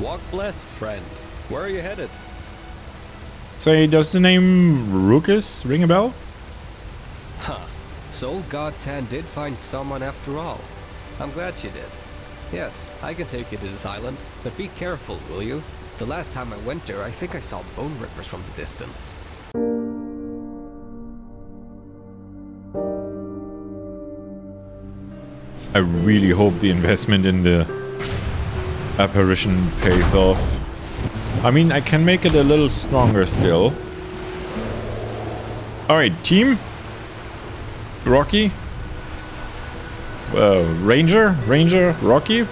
Walk blessed, friend. Where are you headed? Say, does the name Rukus ring a bell? Huh. So God's hand did find someone after all. I'm glad she did. Yes, I can take you to this island, but be careful, will you? The last time I went there, I think I saw bone rippers from the distance. I really hope the investment in the apparition pays off. I mean, I can make it a little stronger still. Alright, team. Rocky. Ranger, Rocky.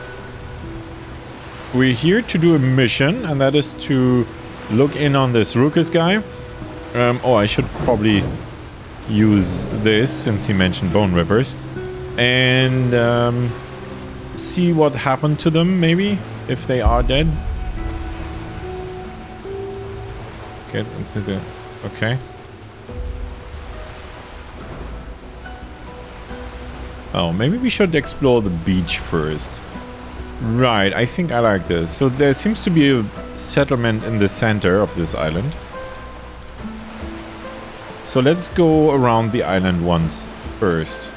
We're here to do a mission, and that is to look in on this Rukus guy. Oh, I should probably use this since he mentioned bone rippers. And see what happened to them, maybe, if they are dead. Get into the... okay. Oh, maybe we should explore the beach first. Right, I think I like this. So there seems to be a settlement in the center of this island. So let's go around the island once first.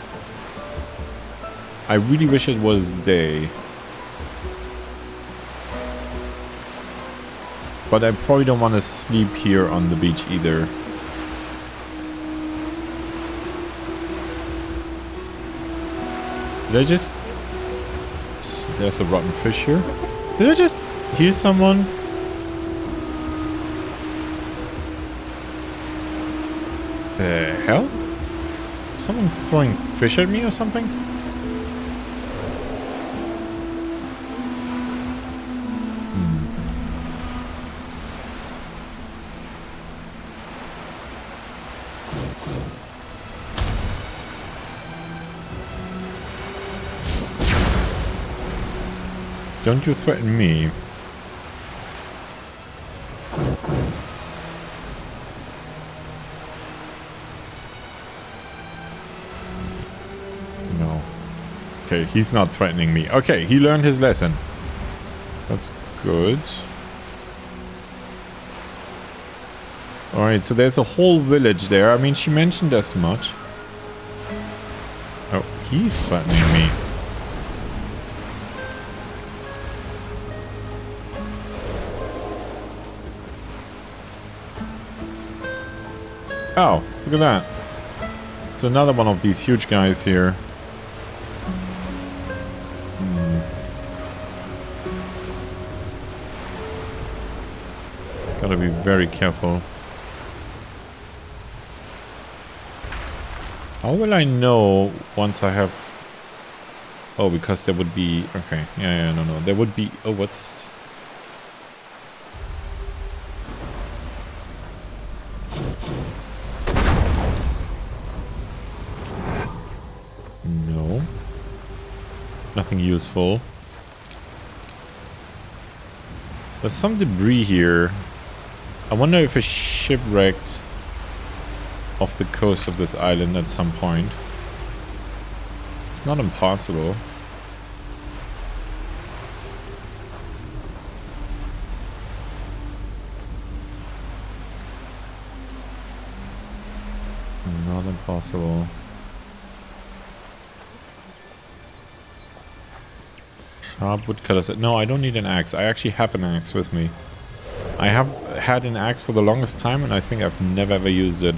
I really wish it was day. But I probably don't want to sleep here on the beach either. Did I just... there's a rotten fish here. Did I just hear someone? The hell? Someone throwing fish at me or something? Don't you threaten me. No. Okay, he's not threatening me. Okay, he learned his lesson. That's good. Alright, so there's a whole village there. I mean, she mentioned as much. Oh, he's threatening me. Oh, look at that. It's another one of these huge guys here. Gotta be very careful. How will I know once I have... oh, because there would be... okay, yeah, no. There would be... oh, what's... no. Nothing useful. There's some debris here. I wonder if it's shipwrecked off the coast of this island at some point. It's not impossible. Not impossible. Sharp woodcutters. No, I don't need an axe. I actually have an axe with me. I have had an axe for the longest time, and I think I've never ever used it.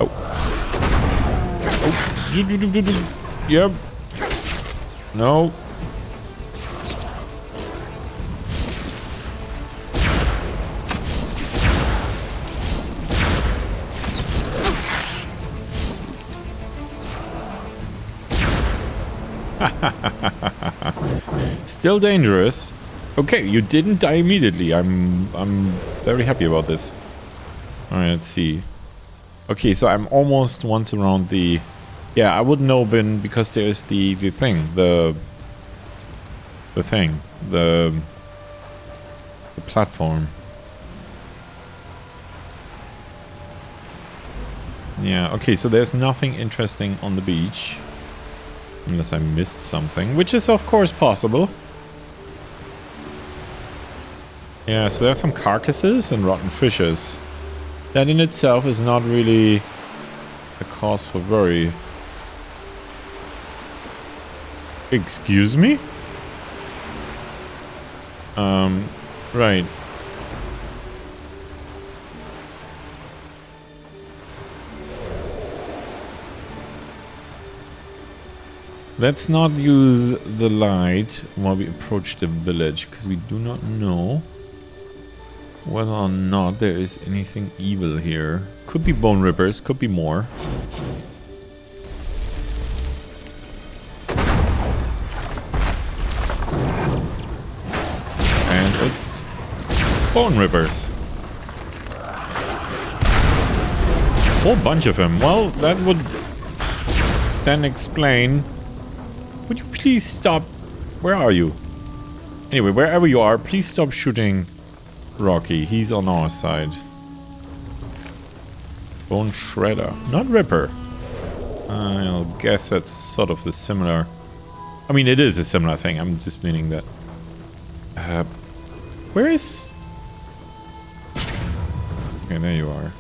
Oh. Oh. Yep. No. Still dangerous. Okay, you didn't die immediately. I'm very happy about this. Alright, let's see. Okay, so I'm almost once around the... yeah, I wouldn't know Ben because there's the thing. The platform. Yeah, okay, so there's nothing interesting on the beach. Unless I missed something, which is of course possible. Yeah, so there's some carcasses and rotten fishes. That in itself is not really a cause for worry. Excuse me? Right. Let's not use the light while we approach the village, because we do not know whether or not there is anything evil here. Could be bone rippers, could be more. And it's bone rippers. Whole bunch of them. Well, that would then explain. Would you please stop? Where are you? Anyway, wherever you are, please stop shooting Rocky. He's on our side. Bone Shredder. Not Ripper. I'll guess that's sort of the similar... I mean, it is a similar thing. I'm just meaning that... where is... Okay, there you are.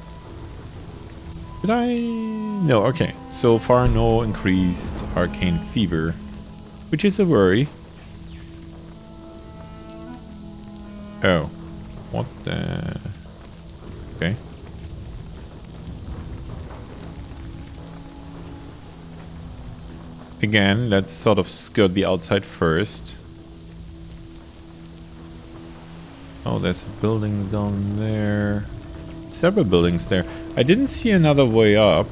Did I... No, okay. So far, no increased arcane fever. Which is a worry. Oh. What the... Okay. Again, let's sort of skirt the outside first. Oh, there's a building down there. Several buildings there. I didn't see another way up.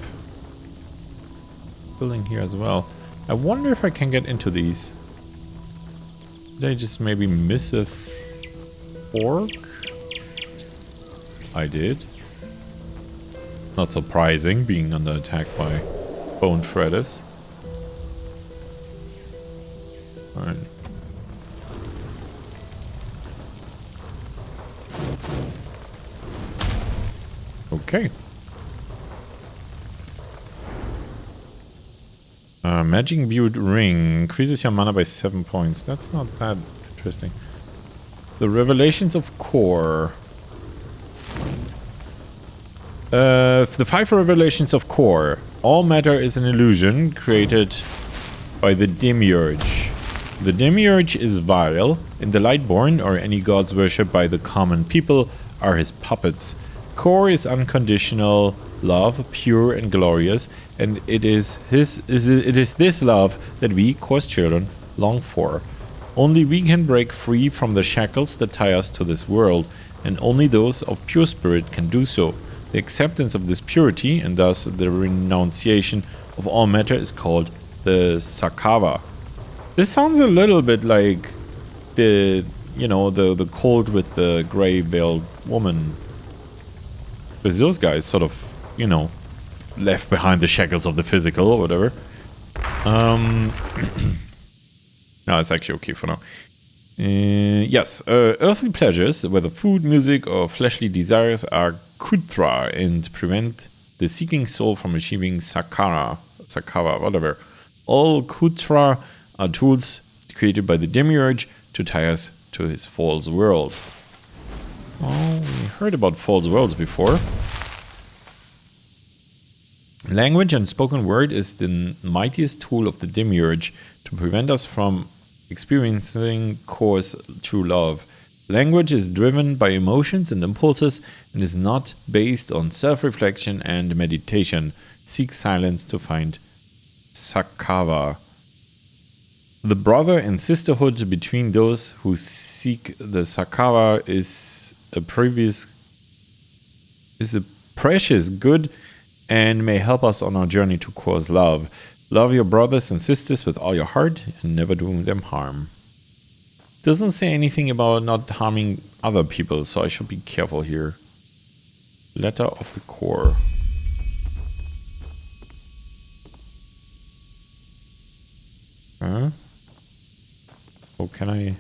Building here as well. I wonder if I can get into these. Did I just maybe miss a fork? I did. Not surprising, being under attack by bone shredders. Alright. Okay. Magic imbued ring increases your mana by 7 points. That's not that interesting. The revelations of core. The 5 revelations of core. All matter is an illusion created by the demiurge. The demiurge is vile, and the Lightborn, or any gods worshipped by the common people, are his puppets. Core is unconditional love, pure and glorious, and it is this love that we, Core's children, long for. Only we can break free from the shackles that tie us to this world, and only those of pure spirit can do so. The acceptance of this purity, and thus the renunciation of all matter, is called the Sakava. This sounds a little bit like the cult with the gray veiled woman. Because those guys sort of, left behind the shackles of the physical or whatever. No, it's actually okay for now. Yes, earthly pleasures, whether food, music, or fleshly desires, are kutra and prevent the seeking soul from achieving sakara, whatever. All kutra are tools created by the demiurge to tie us to his false world. Oh, we heard about false worlds before. Language and spoken word is the mightiest tool of the demiurge to prevent us from experiencing Core's true love. Language is driven by emotions and impulses and is not based on self-reflection and meditation. Seek silence to find Sakava. The brother and sisterhood between those who seek the Sakava is a precious good and may help us on our journey to Core's love. Love your brothers and sisters with all your heart and never doing them harm. Doesn't say anything about not harming other people, so I should be careful here. Letter of the Core. Huh? Oh, can I?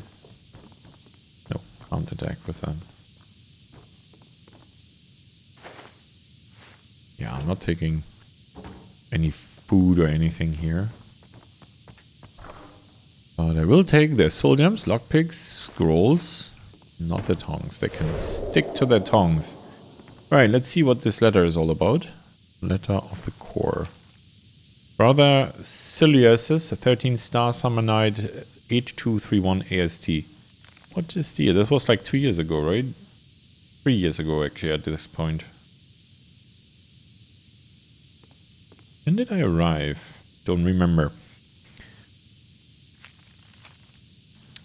No, can't attack with that. Yeah, I'm not taking any food or anything here. They will take their soul gems, lockpicks, scrolls, not the tongs. They can stick to their tongs. Right, let's see what this letter is all about. Letter of the core. Brother Silius, a 13-star Summer Knight, 8231 AST. What is the year? That was like 2 years ago, right? 3 years ago, actually, at this point. When did I arrive? Don't remember.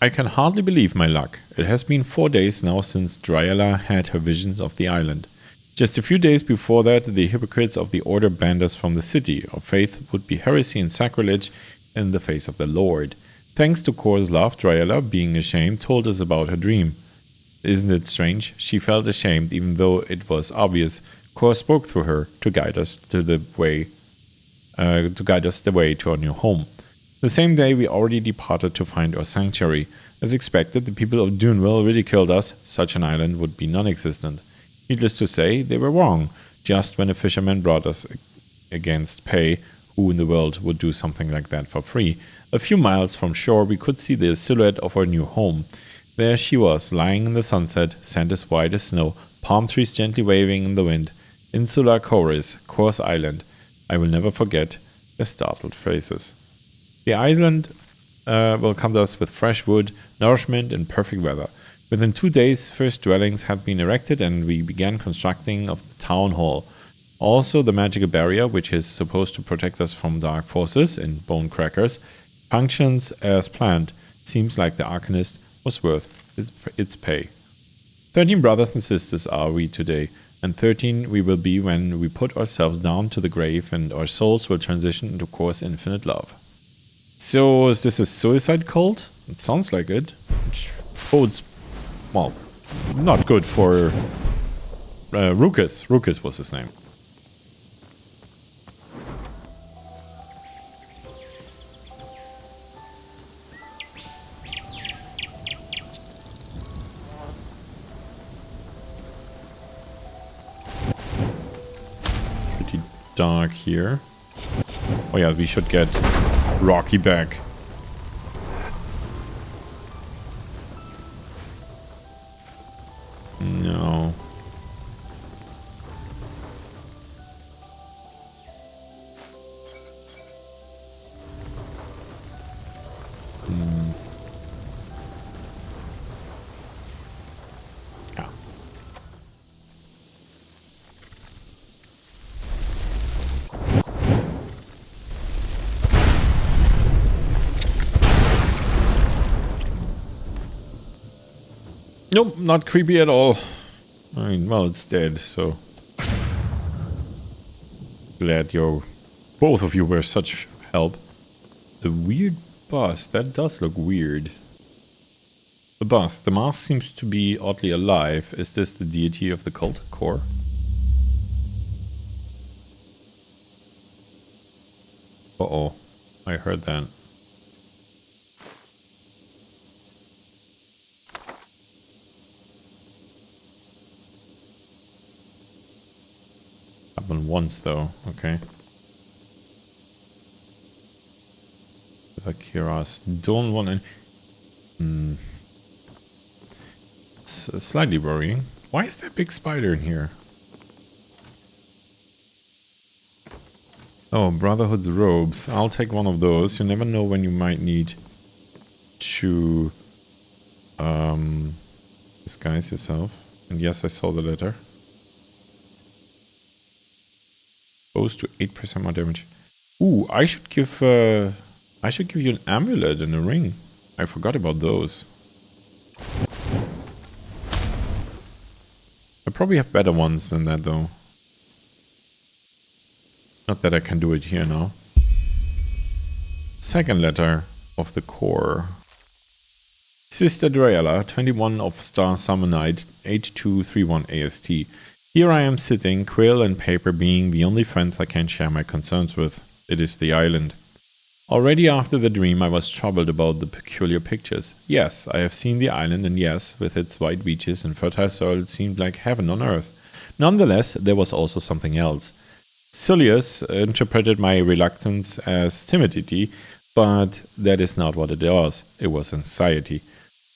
I can hardly believe my luck. It has been 4 days now since Dryala had her visions of the island. Just a few days before that, the hypocrites of the Order banned us from the city. Our faith would be heresy and sacrilege in the face of the Lord. Thanks to Kor's love, Dryala, being ashamed, told us about her dream. Isn't it strange? She felt ashamed, even though it was obvious. Kor spoke through her to guide us the way to our new home. The same day, we already departed to find our sanctuary. As expected, the people of Duneville ridiculed us. Such an island would be non-existent. Needless to say, they were wrong. Just when a fisherman brought us against pay, who in the world would do something like that for free? A few miles from shore, we could see the silhouette of our new home. There she was, lying in the sunset, sand as white as snow, palm trees gently waving in the wind. Insula Chorus, Kor's Island. I will never forget their startled faces. The island welcomed us with fresh wood, nourishment, and perfect weather. Within 2 days, first dwellings had been erected and we began constructing of the town hall. Also, the magical barrier, which is supposed to protect us from dark forces and bone crackers, functions as planned. Seems like the Arcanist was worth its pay. 13 brothers and sisters are we today, and 13 we will be when we put ourselves down to the grave and our souls will transition into Kor's infinite love. So, is this a suicide cult? It sounds like it. Which bodes, well, not good for Rukus. Rukus was his name. Pretty dark here. Oh yeah, we should get Rocky back. No. Yeah. Nope, not creepy at all. I mean, well, it's dead, so... Glad both of you were such help. The weird bust, that does look weird. The bust, the mask seems to be oddly alive. Is this the deity of the cult, Kor? Uh-oh, I heard that. Happened once though, okay. Vakiras don't want any... It's slightly worrying. Why is there a big spider in here? Oh, Brotherhood's robes. I'll take one of those. You never know when you might need to disguise yourself. And yes, I saw the letter. Goes to 8% more damage. Ooh, I should give you an amulet and a ring. I forgot about those. I probably have better ones than that though. Not that I can do it here now. Second letter of the core. Sister Dryala, 21 of Star Summer Night, 8231 AST. Here I am sitting, quill and paper being the only friends I can share my concerns with. It is the island. Already after the dream I was troubled about the peculiar pictures. Yes, I have seen the island, and yes, with its white beaches and fertile soil it seemed like heaven on earth. Nonetheless, there was also something else. Silius interpreted my reluctance as timidity, But that is not what it was. It was anxiety.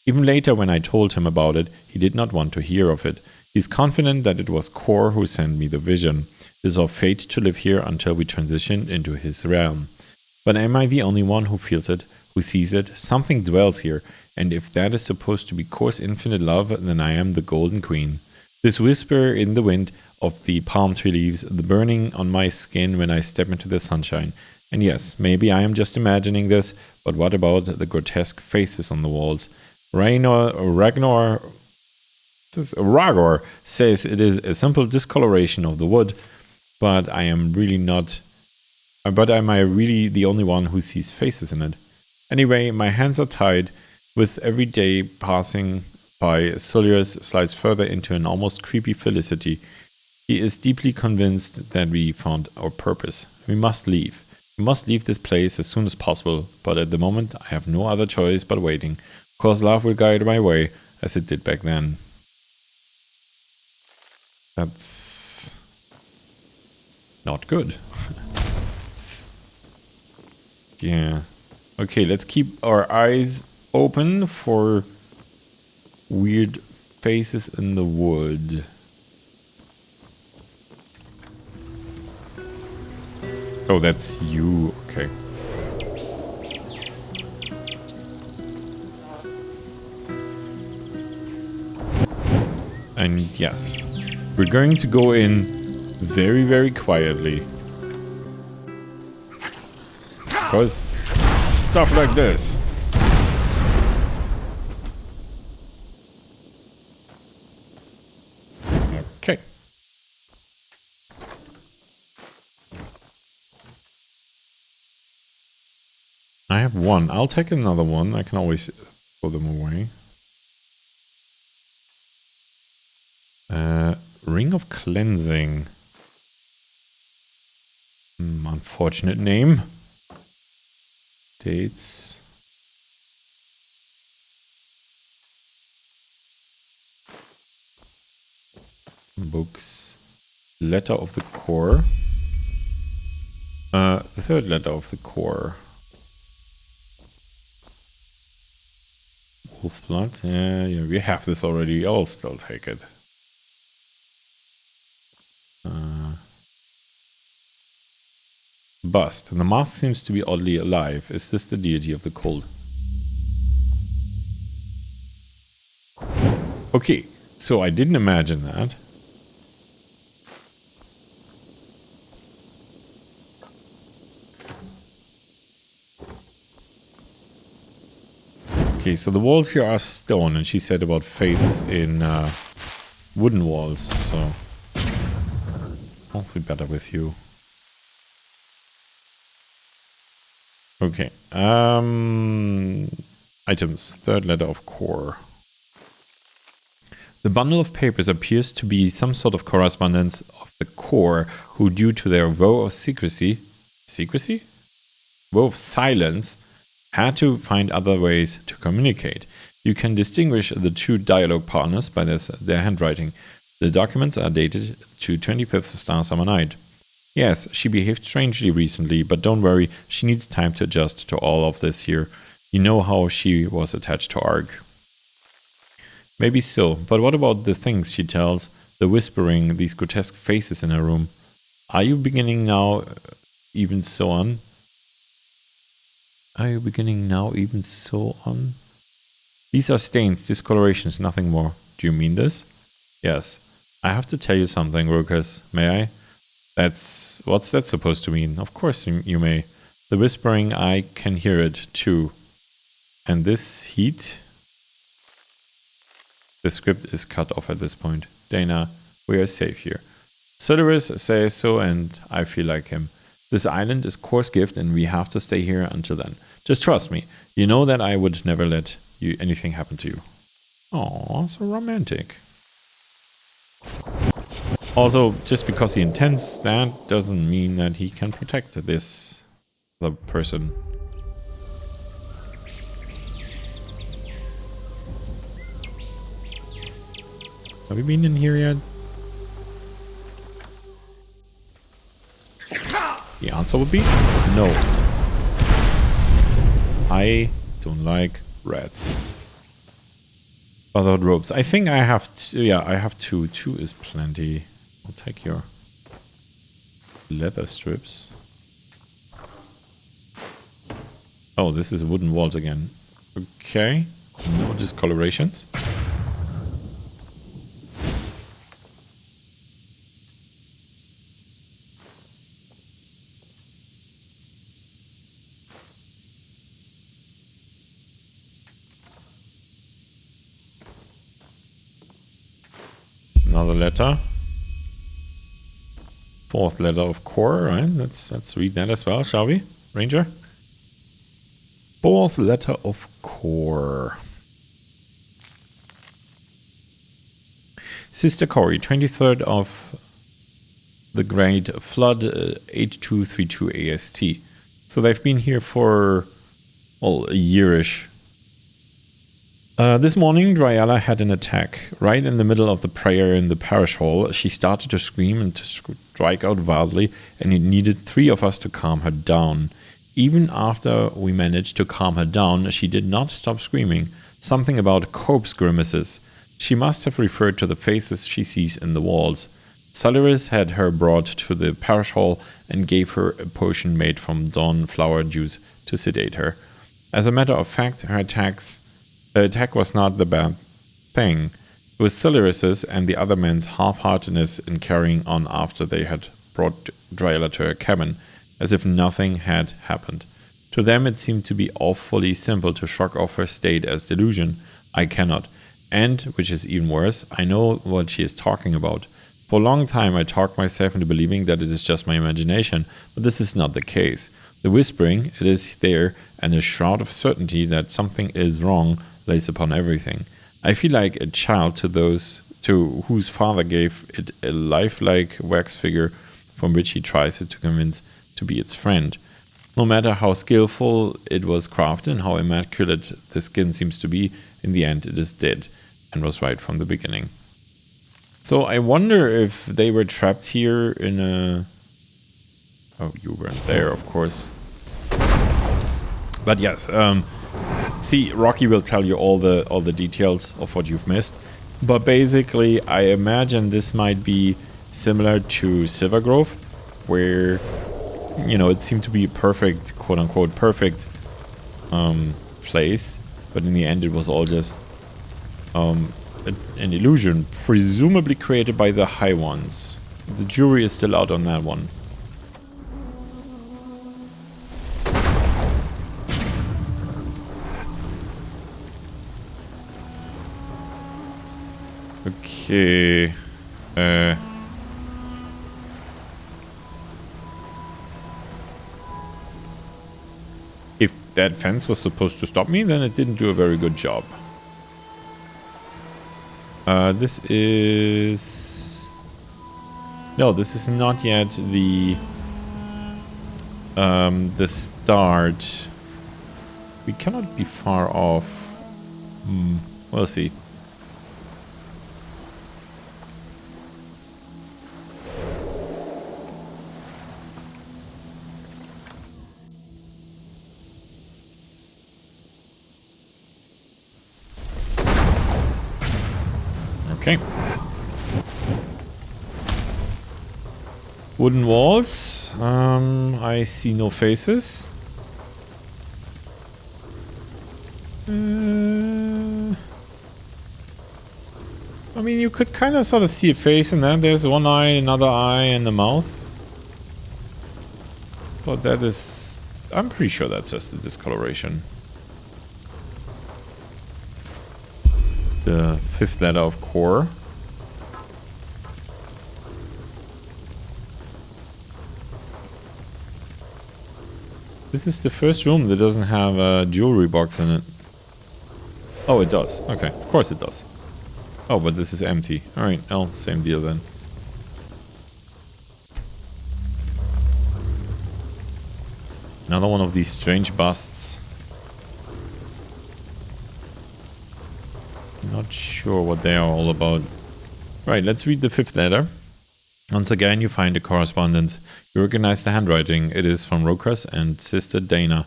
Even later when I told him about it, he did not want to hear of it. He's confident that it was Kor who sent me the vision. It is our fate to live here until we transition into his realm. But am I the only one who feels it, who sees it? Something dwells here, and if that is supposed to be Kor's infinite love, then I am the Golden Queen. This whisper in the wind of the palm tree leaves, the burning on my skin when I step into the sunshine. And yes, maybe I am just imagining this, but what about the grotesque faces on the walls? Ragnar says it is a simple discoloration of the wood, but am I really the only one who sees faces in it? Anyway, my hands are tied. With every day passing by, Sullius slides further into an almost creepy felicity. He is deeply convinced that we found our purpose. We must leave. We must leave this place as soon as possible, but at the moment I have no other choice but waiting. Of course, love will guide my way, as it did back then. That's not good. Yeah. Okay, let's keep our eyes open for weird faces in the wood. Oh, that's you. Okay. And yes, we're going to go in very, very quietly. Because stuff like this. Okay. I have one. I'll take another one. I can always throw them away. Ring of Cleansing. Unfortunate name. Dates. Books. Letter of the Core. The third letter of the Core. Wolf blood. Yeah, we have this already. I'll still take it. Bust. And the mask seems to be oddly alive. Is this the deity of the cold? Okay, so I didn't imagine that. Okay, so the walls here are stone, and she said about faces in wooden walls, so hopefully better with you. Okay, items, third letter of Core. The bundle of papers appears to be some sort of correspondence of the Core, who due to their vow of vow of silence, had to find other ways to communicate. You can distinguish the two dialogue partners by their handwriting. The documents are dated to 25th Star Summer Night. Yes, she behaved strangely recently, but don't worry, she needs time to adjust to all of this here. You know how she was attached to Arg. Maybe so, but what about the things she tells? The whispering, these grotesque faces in her room. Are you beginning now even so on? Are you beginning now even so on? These are stains, discolorations, nothing more. Do you mean this? Yes. I have to tell you something, Ruckus. May I? What's that supposed to mean? Of course you may. The whispering, I can hear it too. And this heat? The script is cut off at this point. Dana, we are safe here. Solarus says so, and I feel like him. This island is Kor's gift, and we have to stay here until then. Just trust me. You know that I would never let anything happen to you. Aw, so romantic. Also, just because he intends that doesn't mean that he can protect this other person. Have you been in here yet? The answer would be no. I don't like rats. Brotherhood ropes. I think I have two. Yeah, I have two. Two is plenty. I'll take your leather strips. Oh, this is wooden walls again. Okay. No discolorations. Another letter. Fourth letter of core, right? Let's read that as well, shall we, Ranger? Fourth letter of core. Sister Cory, 23rd of the Great Flood, 8232 AST. So they've been here for, well, a yearish. This morning, Dryala had an attack. Right in the middle of the prayer in the parish hall, she started to scream and to strike out wildly, and it needed 3 of us to calm her down. Even after we managed to calm her down, she did not stop screaming. Something about corpse grimaces. She must have referred to the faces she sees in the walls. Solaris had her brought to the parish hall and gave her a potion made from dawn flower juice to sedate her. As a matter of fact, her attack was not the bad thing. It was Solaris's and the other men's half-heartedness in carrying on after they had brought Dryala to her cabin, as if nothing had happened. To them it seemed to be awfully simple to shrug off her state as delusion. I cannot. And, which is even worse, I know what she is talking about. For a long time I talked myself into believing that it is just my imagination, but this is not the case. The whispering, it is there, and a shroud of certainty that something is wrong lays upon everything. I feel like a child to those to whose father gave it a lifelike wax figure from which he tries to convince to be its friend. No matter how skillful it was crafted and how immaculate the skin seems to be, in the end it is dead, and was right from the beginning. So I wonder if they were trapped here in a... Oh, you weren't there, of course. But yes, see, Rocky will tell you all the details of what you've missed. But basically, I imagine this might be similar to Silvergrove, where, you know, it seemed to be a perfect, quote-unquote, perfect place. But in the end, it was all just an illusion, presumably created by the High Ones. The jury is still out on that one. Okay. If that fence was supposed to stop me, then it didn't do a very good job. This is... No, this is not yet the start. We cannot be far off. We'll see. Okay. Wooden walls. I see no faces. I mean, you could kind of sort of see a face in that. There's one eye, another eye, and a mouth. But that is... I'm pretty sure that's just the discoloration. The 5th letter of core. This is the first room that doesn't have a jewelry box in it. Oh, it does. Okay, of course it does. Oh, but this is empty. Alright, well, same deal then. Another one of these strange busts. Not sure what they are all about. Right, let's read the 5th letter. Once again, you find a correspondence. You recognize the handwriting. It is from Rokas and Sister Dana.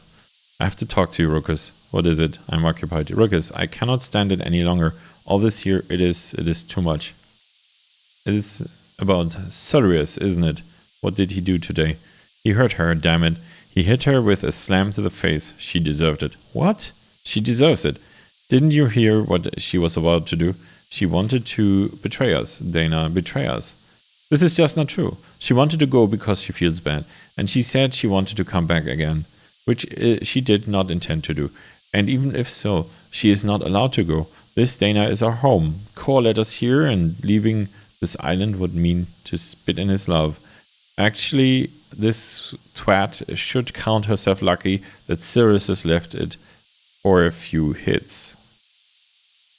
I have to talk to you, Ruckus. What is it? I'm occupied. Ruckus, I cannot stand it any longer. All this here, it is too much. It is about Sirius, isn't it? What did he do today? He hurt her, damn it. He hit her with a slam to the face. She deserved it. What? She deserves it. Didn't you hear what she was about to do? She wanted to betray us. Dana, betray us. This is just not true. She wanted to go because she feels bad. And she said she wanted to come back again. Which she did not intend to do. And even if so, she is not allowed to go. This Dana is our home. Core let us here, and leaving this island would mean to spit in his love. Actually, this twat should count herself lucky that Sirius has left it for a few hits.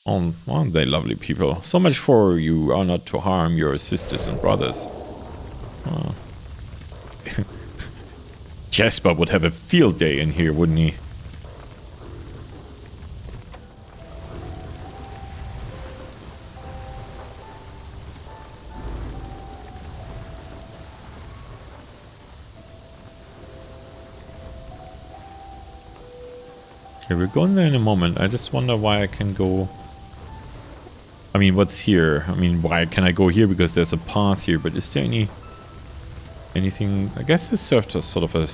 Oh, aren't they lovely people? So much for you are not to harm your sisters and brothers. Oh. Jasper would have a field day in here, wouldn't he? Okay, we're going there in a moment. I just wonder why I can go... I mean, what's here? I mean, why can I go here? Because there's a path here, but is there anything? I guess this served as sort of a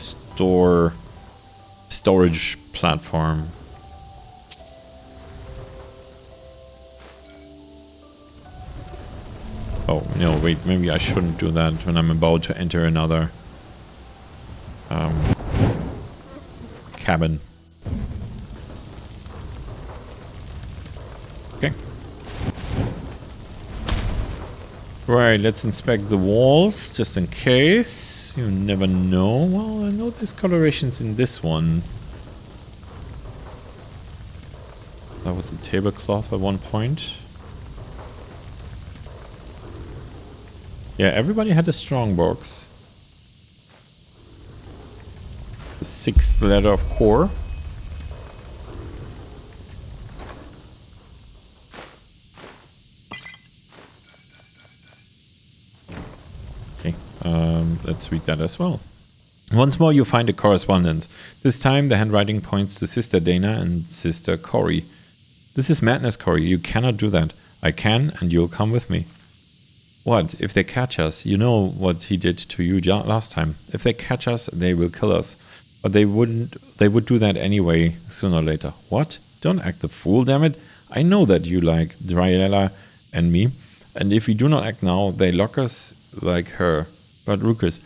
storage platform. Oh, no, wait, maybe I shouldn't do that when I'm about to enter another cabin. Okay. Right, let's inspect the walls, just in case. You never know. Well, I know there's colorations in this one. That was a tablecloth at one point. Yeah, everybody had a strong box. The 6th letter of core. Let's read that as well. Once more you find a correspondence. This time the handwriting points to Sister Dana and Sister Cory. This is madness, Cory. You cannot do that. I can, and you'll come with me. What? If they catch us? You know what he did to you last time. If they catch us, they will kill us. But they would do that anyway, sooner or later. What? Don't act the fool, damn it. I know that you like Dryella and me. And if we do not act now, they lock us like her. But Ruckus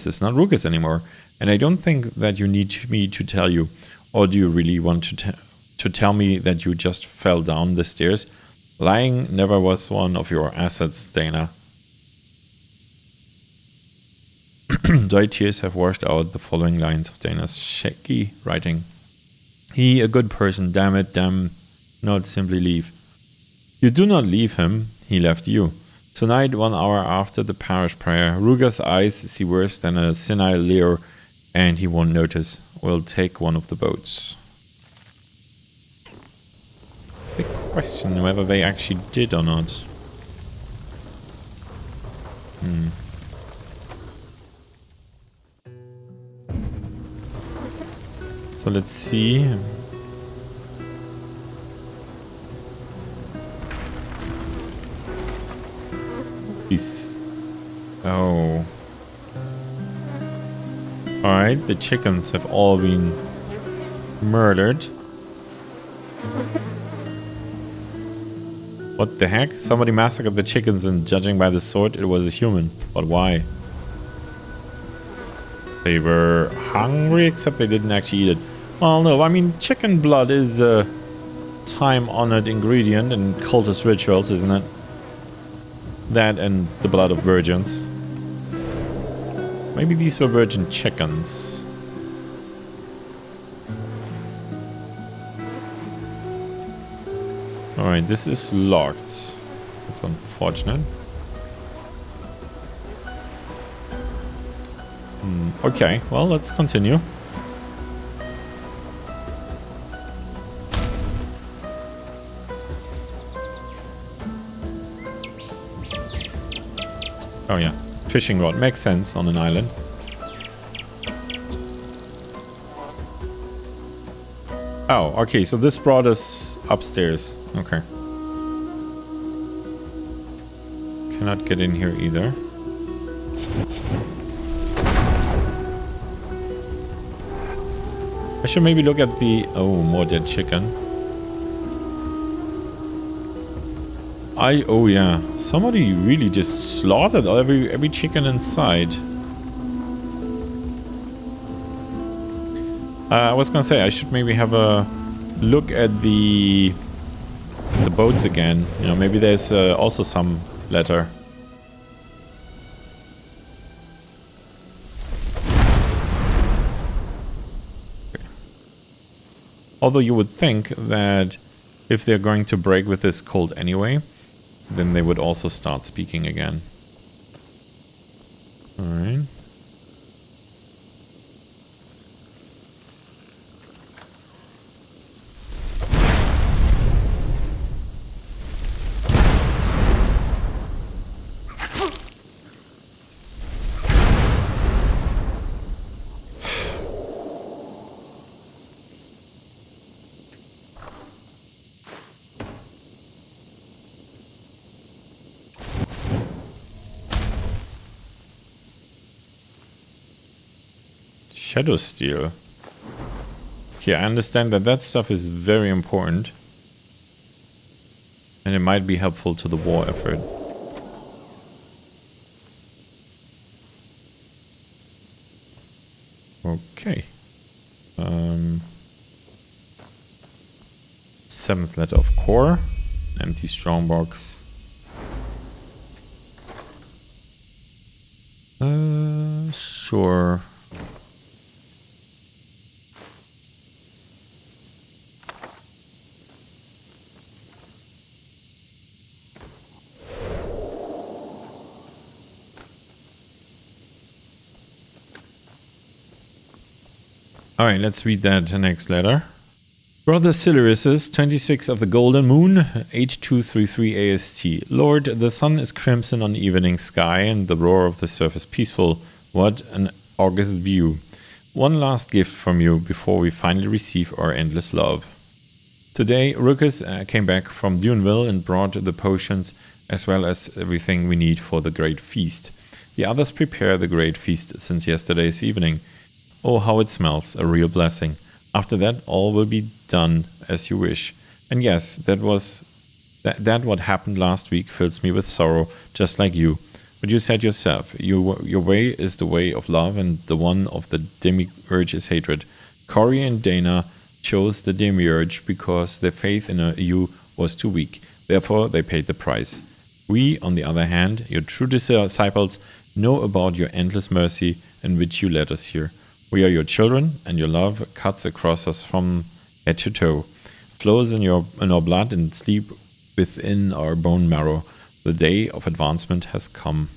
is not Ruckus anymore, and I don't think that you need me to tell you. Or do you really want to tell me that you just fell down the stairs? Lying never was one of your assets, Dana. Dry tears have washed out the following lines of Dana's shaky writing. He, a good person, damn it, damn, not simply leave. You do not leave him, he left you. Tonight, 1 hour after the parish prayer, Ruger's eyes see worse than a senile leer, and he won't notice. We'll take one of the boats. Big question whether they actually did or not. So let's see. Oh. Alright, the chickens have all been murdered. What the heck? Somebody massacred the chickens, and judging by the sword, it was a human. But why? They were hungry, except they didn't actually eat it. Well, no, I mean, chicken blood is a time-honored ingredient in cultist rituals, isn't it? That and the blood of virgins. Maybe these were virgin chickens. Alright, this is locked. That's unfortunate. Okay, well, let's continue. Oh yeah, fishing rod makes sense on an island. Oh, okay, so this brought us upstairs. Okay. Cannot get in here either. I should maybe look at the... Oh, more dead chicken. Oh yeah, somebody really just slaughtered every chicken inside. I was gonna say I should maybe have a look at the boats again. You know, maybe there's also some letter. Okay. Although you would think that if they're going to break with this cold anyway, then they would also start speaking again. Alright. Shadow Steel. Okay, I understand that that stuff is very important. And it might be helpful to the war effort. Okay. 7th letter of core. Empty strongbox. Sure. Alright, let's read that next letter. Brother Silurius, 26 of the Golden Moon, 8233 AST. Lord, the sun is crimson on the evening sky, and the roar of the surf is peaceful. What an august view. One last gift from you before we finally receive our endless love. Today, Ruckus came back from Duneville and brought the potions as well as everything we need for the great feast. The others prepare the great feast since yesterday's evening. Oh, how it smells, a real blessing. After that, all will be done as you wish. And yes, that what happened last week fills me with sorrow, just like you. But you said yourself, your way is the way of love, and the one of the demiurge is hatred. Cory and Dana chose the demiurge because their faith in you was too weak. Therefore, they paid the price. We, on the other hand, your true disciples, know about your endless mercy in which you led us here. We are your children, and your love cuts across us from head to toe, flows in our blood and sleep within our bone marrow. The day of advancement has come.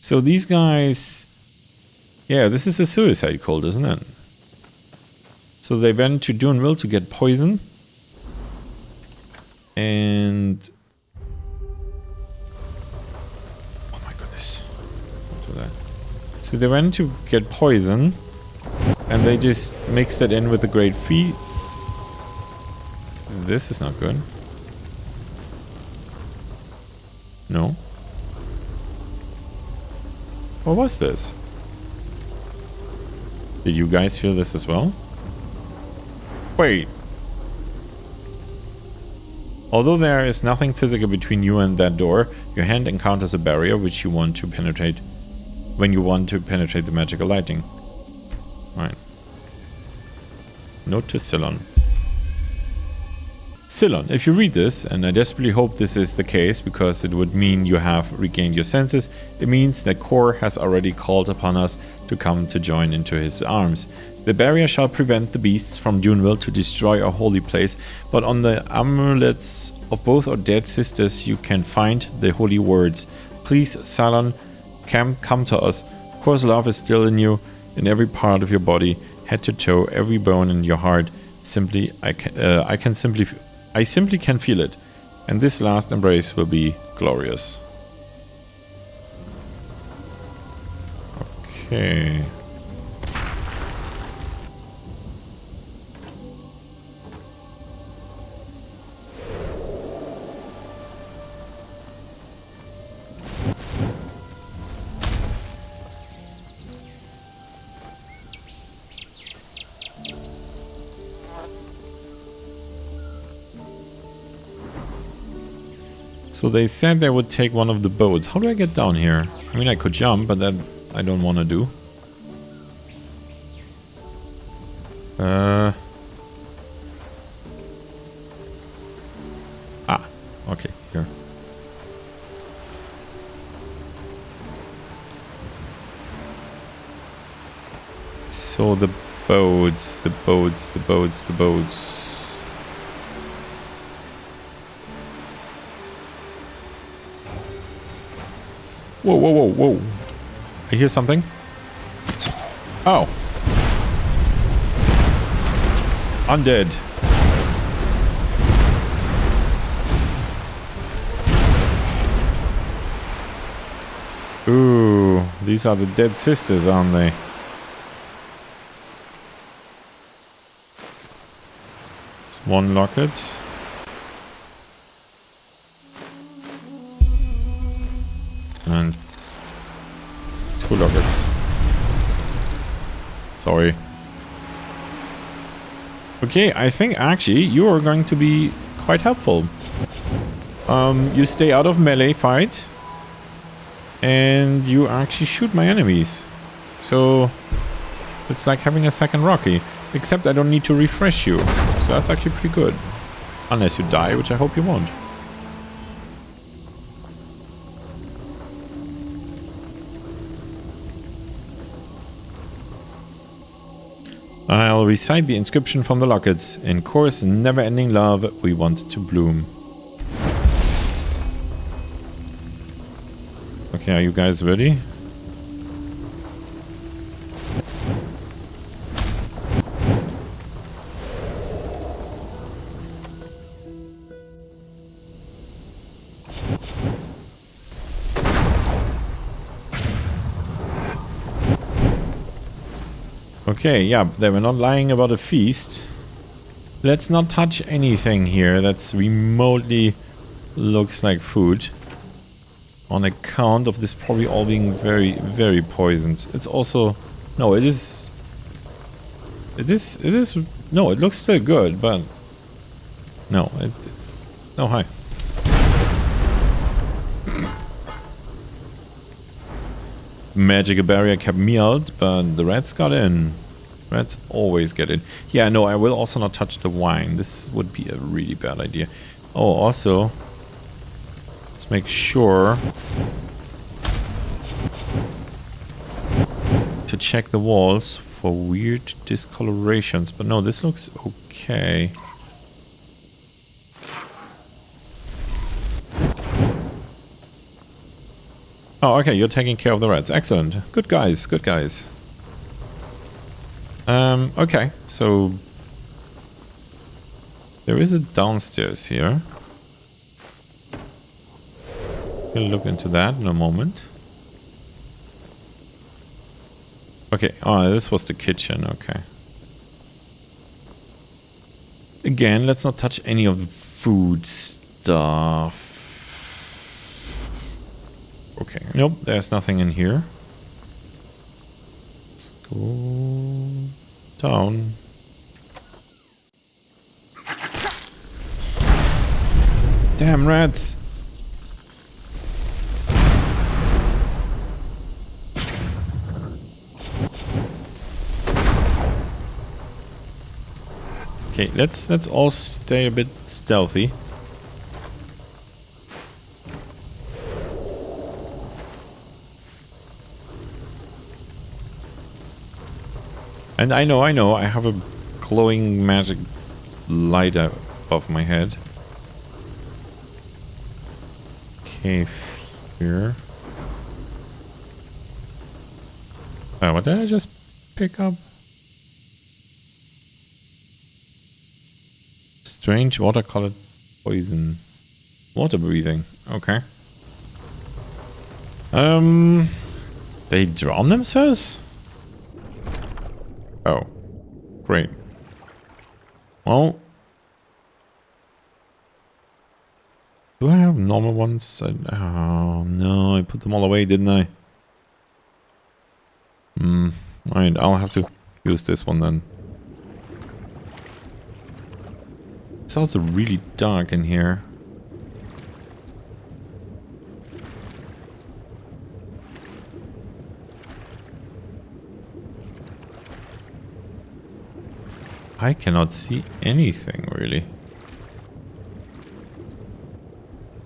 So these guys, yeah, this is a suicide cult, isn't it? So they went to Duneville to get poison, and oh my goodness, don't do that. So they went to get poison. And they just mixed it in with the great feat. This is not good. No. What was this? Did you guys feel this as well? Wait. Although there is nothing physical between you and that door, your hand encounters a barrier which you want to penetrate when you want to penetrate the magical lighting. Right. Note to Cylon. Cylon, if you read this, and I desperately hope this is the case because it would mean you have regained your senses, it means that Kor has already called upon us to come to join into his arms. The barrier shall prevent the beasts from Duneville to destroy our holy place, but on the amulets of both our dead sisters you can find the holy words. Please, Cylon, come to us. Kor's love is still in you, in every part of your body, head to toe, every bone in your heart. I simply can feel it, and this last embrace will be glorious. Okay. So they said they would take one of the boats. How do I get down here? I mean, I could jump, but that I don't want to do. Okay, here. So the boats. Whoa. I hear something. Oh. Undead. Ooh, these are the dead sisters, aren't they? It's one locket. And 2 lockets. Sorry. Okay, I think actually you are going to be quite helpful. You stay out of melee fight. And you actually shoot my enemies. So it's like having a second Rocky. Except I don't need to refresh you. So that's actually pretty good. Unless you die, which I hope you won't. I'll recite the inscription from the lockets. In course, never-ending love, we want to bloom. Okay, are you guys ready? Okay, yeah, they were not lying about a feast. Let's not touch anything here that's remotely looks like food. On account of this probably all being very, very poisoned. It's also... No, it is... No, it looks still good, but... No, it's... Oh, hi. Magic barrier kept me out, but the rats got in. Rats always get in. Yeah, no, I will also not touch the wine. This would be a really bad idea. Oh, also... Let's make sure to check the walls for weird discolorations. But no, this looks okay. Oh, okay, you're taking care of the rats. Excellent. Good guys, good guys. Okay, so there is a downstairs here. We'll look into that in a moment. Okay, oh, this was the kitchen, okay. Again, let's not touch any of the food stuff. Okay, nope, there's nothing in here. Let's go down. Damn rats! Okay, let's all stay a bit stealthy. And I know, I have a glowing magic light above my head. Cave here. What did I just pick up? Strange water-colored poison. Water breathing. Okay. They drown themselves? Oh. Great. Well. Do I have normal ones? Oh, no. I put them all away, didn't I? Alright, I'll have to use this one then. It's also really dark in here. I cannot see anything really.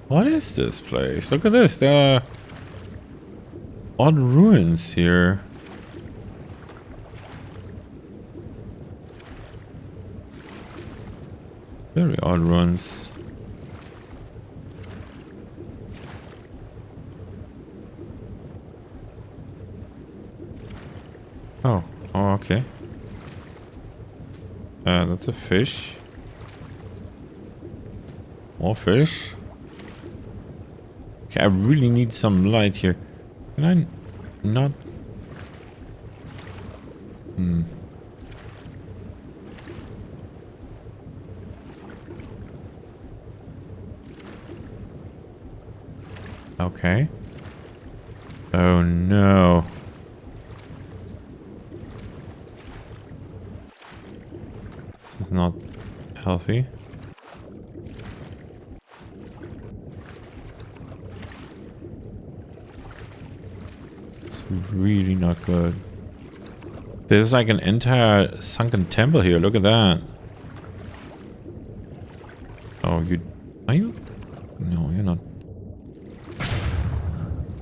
What is this place? Look at this. There are odd ruins here. Very odd ruins. Oh, okay. That's a fish. More fish. Okay, I really need some light here. Can I not? Okay. Oh no. This is not healthy. It's really not good. There's like an entire sunken temple here. Look at that. Oh, are you? No, you're not.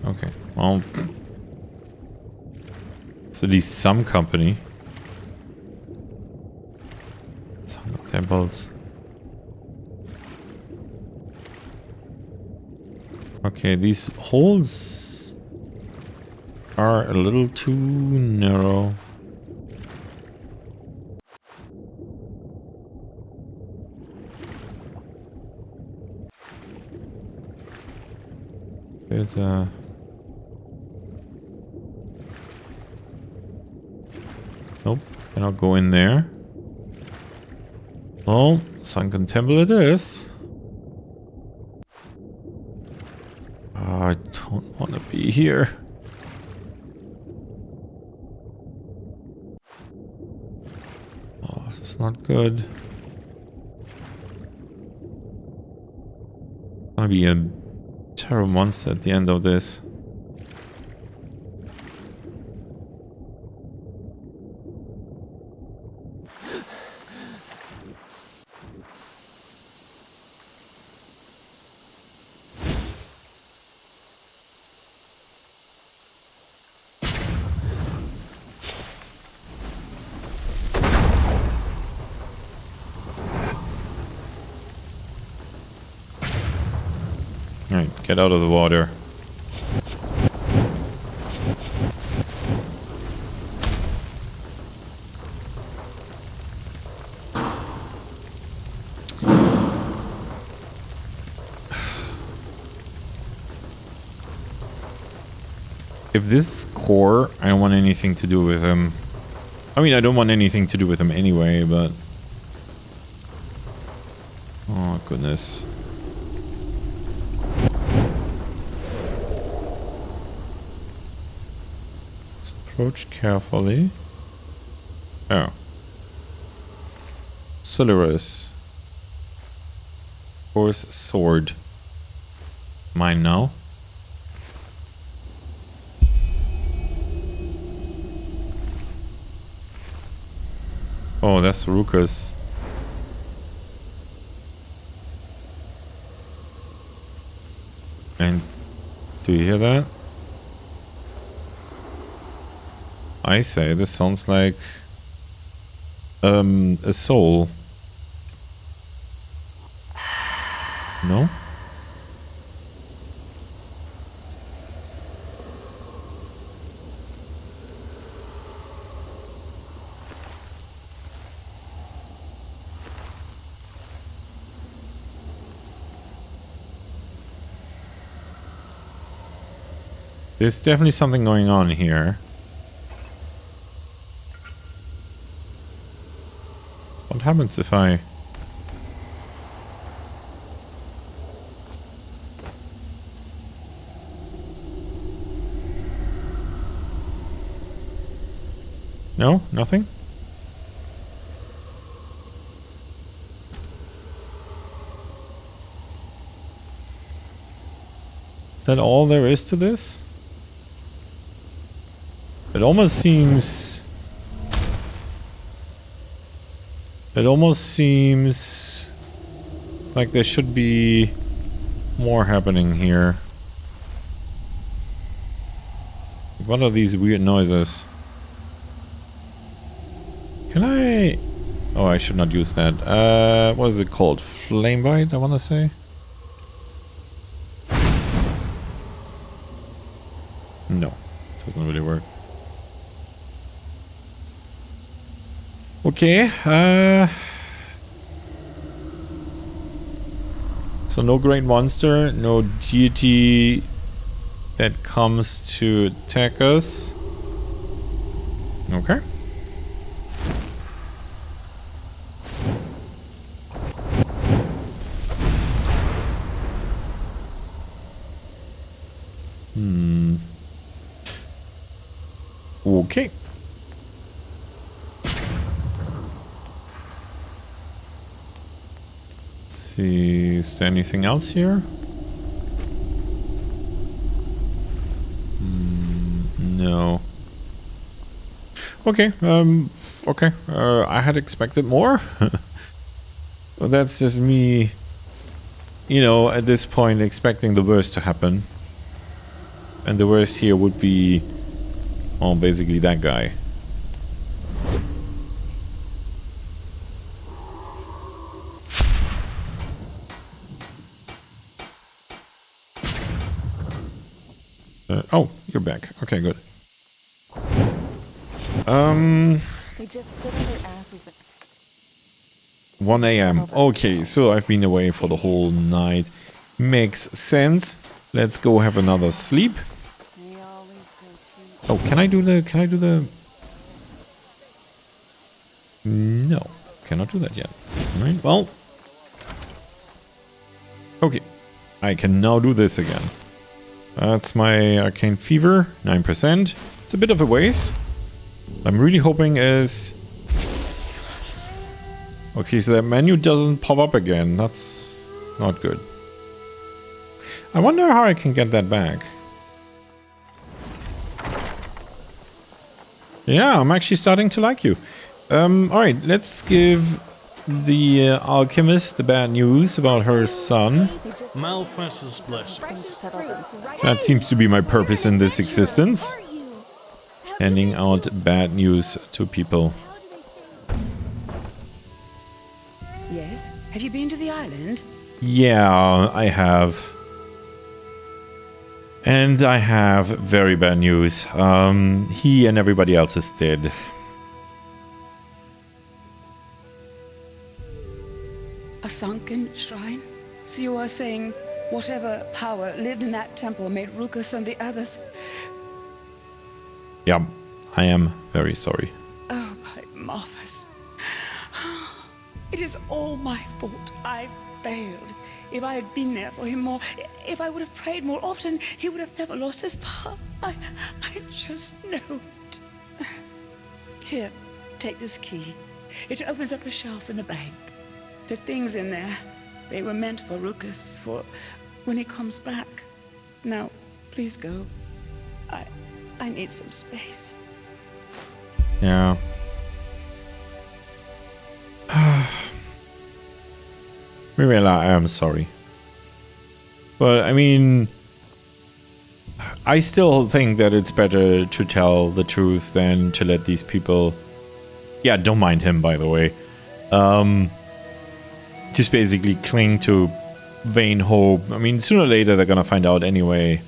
Okay, well, it's at least some company. Some temples. Okay, these holes are a little too narrow. There's a... Nope, cannot go in there. Well, sunken temple it is. I don't want to be here. Oh, this is not good. Gonna be a terrible monster at the end of this. Alright, get out of the water. If this is core, I don't want anything to do with him. I mean, I don't want anything to do with him anyway, but... Oh, goodness. Approach carefully. Oh. Solaris. Horse sword. Mine now. Oh, that's Rukus. And do you hear that? I say this sounds like a soul. No? There's definitely something going on here. What happens if I... No? Nothing? Is that all there is to this? It almost seems... It almost seems like there should be more happening here. What are these weird noises? Can I... Oh, I should not use that. What is it called? Flame bite, I want to say? No, doesn't really work. Okay, so no great monster, no deity that comes to attack us. Okay. Okay. See, is there anything else here? No. Okay, okay. I had expected more. Well, that's just me, you know, at this point expecting the worst to happen. And the worst here would be, well, basically that guy. Oh, you're back. Okay, good. They just sit on their asses. 1 a.m. Okay, so I've been away for the whole night. Makes sense. Let's go have another sleep. They always go to. Oh, can I do the... No, cannot do that yet. Alright, well. Okay, I can now do this again. That's my Arcane Fever, 9%. It's a bit of a waste. I'm really hoping is... Okay, so that menu doesn't pop up again. That's not good. I wonder how I can get that back. Yeah, I'm actually starting to like you. Alright, let's give the alchemist the bad news about her son. Malfest's blessing. That seems to be my purpose in this existence. Handing out bad news to people. Yes? Have you been to the island? Yeah, I have. And I have very bad news. He and everybody else is dead. A sunken shrine? So you are saying whatever power lived in that temple made Rukus and the others... Yeah, I am very sorry. Oh, my Marthas. It is all my fault. I failed. If I had been there for him more, if I would have prayed more often, he would have never lost his power. I just know it. Here, take this key. It opens up a shelf in the bank. The things in there, they were meant for Rukus, for when he comes back. Now, please go. I need some space. Yeah. Mirella, I am sorry. But, I mean... I still think that it's better to tell the truth than to let these people... Yeah, don't mind him, by the way. Just basically cling to vain hope. I mean, sooner or later they're gonna find out anyway.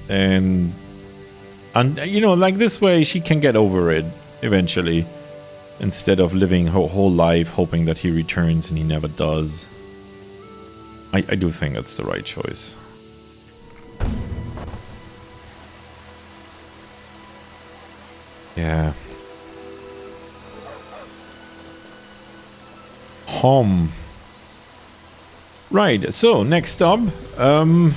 And you know, like this way she can get over it eventually. Instead of living her whole life hoping that he returns and he never does. I do think that's the right choice. Yeah. Home. Right, so next up, a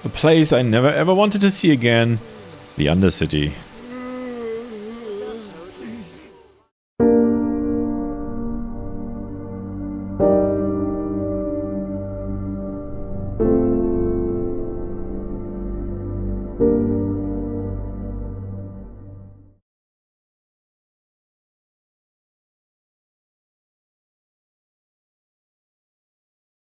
place I never ever wanted to see again, the Undercity.